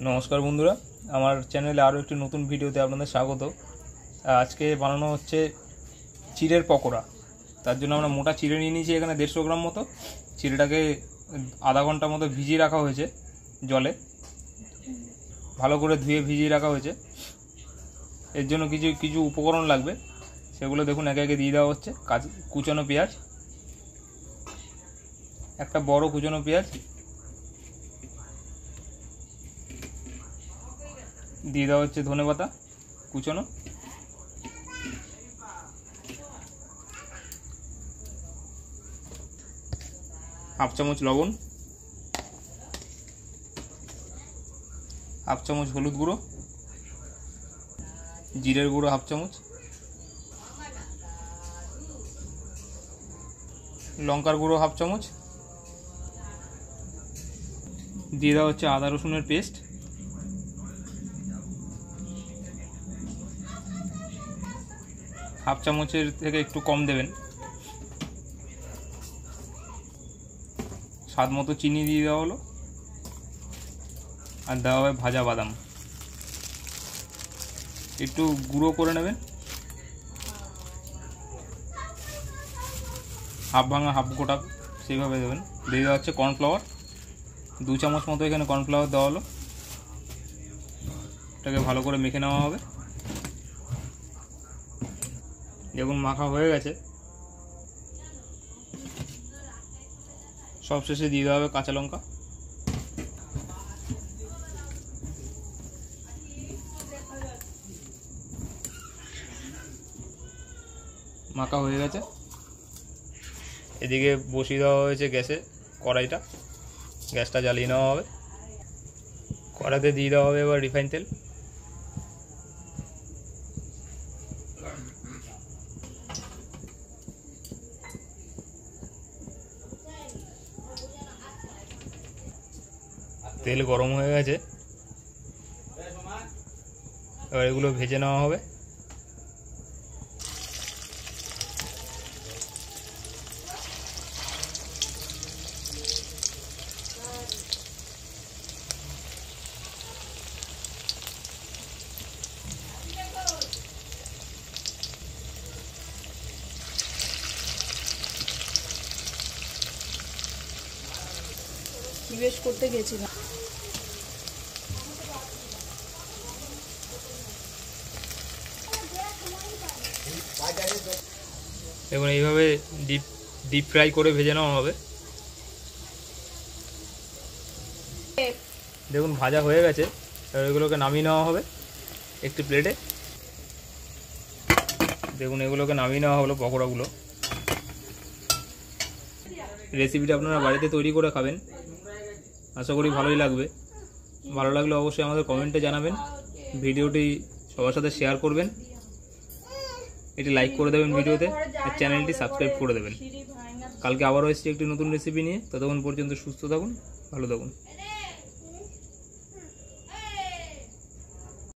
নমস্কার বন্ধুরা, আমার চ্যানেলে আরও একটি নতুন ভিডিওতে আপনাদের স্বাগত। আজকে বানানো হচ্ছে চিড়ের পকোড়া। তার জন্য আমরা মোটা চিড়ে নিয়ে নিয়েছি এখানে 150 গ্রাম মতো। চিড়েটাকে আধা ঘন্টা মতো ভিজিয়ে রাখা হয়েছে জলে, ভালো করে ধুয়ে ভিজিয়ে রাখা হয়েছে। এর জন্য কিছু কিছু উপকরণ লাগবে, সেগুলো দেখুন একে একে দিয়ে দেওয়া হচ্ছে। কুচানো পেঁয়াজ, একটা বড় কুচানো পেঁয়াজ দিয়ে দেওয়া হচ্ছে, ধনেপাতা কুচানো, হাফ চামচ লবণ, হাফ চামচ হলুদ গুঁড়ো, জিরের গুঁড়ো হাফ চামচ, লঙ্কার গুঁড়ো হাফ চামচ, দিয়ে দেওয়া হচ্ছে আদা রসুনের পেস্ট, হাফ চামচের থেকে একটু কম দেবেন, স্বাদ মতো চিনি দিয়ে দেওয়া হলো, আর দেওয়া হবে ভাজা বাদাম। একটু গুঁড়ো করে নেবেন, হাফ ভাঙা হাফ গোটা সেইভাবে দেবেন। দিয়ে দেওয়া হচ্ছে কর্নফ্লাওয়ার, 2 চামচ মতো এখানে কর্নফ্লাওয়ার দেওয়া হলো। এটাকে ভালো করে মেখে নেওয়া হবে। দেখুন মাখা হয়ে গেছে। সবশেষে দিয়ে দেওয়া হবে কাঁচা লঙ্কা। মাখা হয়ে গেছে। এদিকে বসিয়ে দেওয়া হয়েছে গ্যাসে কড়াইটা, গ্যাসটা জ্বালিয়ে নেওয়া হবে। কড়াইতে দিয়ে দেওয়া হবে এবার রিফাইন তেল। তেল গরম হয়ে গেছে, এবার এগুলো ভেজে নেওয়া হবে। নিবেশ করতে গেছিলাম। দেখুন এইভাবে ডিপ ফ্রাই করে ভেজে নেওয়া হবে। দেখুন ভাজা হয়ে গেছে, এবার এগুলোকে নামিয়ে নেওয়া হবে একটি প্লেটে। দেখুন এগুলোকে নামিয়ে নেওয়া হলো পকোড়াগুলো। রেসিপিটা আপনারা বাড়িতে তৈরি করে খাবেন, আশা করি ভালোই লাগবে। ভালো লাগলে অবশ্যই আমাদের কমেন্টে জানাবেন, ভিডিওটি সবার সাথে শেয়ার করবেন, এটি লাইক করে দেবেন ভিডিওতে, আর চ্যানেলটি সাবস্ক্রাইব করে দেবেন। কালকে আবারও এসেছি একটি নতুন রেসিপি নিয়ে। ততক্ষণ পর্যন্ত সুস্থ থাকুন, ভালো থাকুন।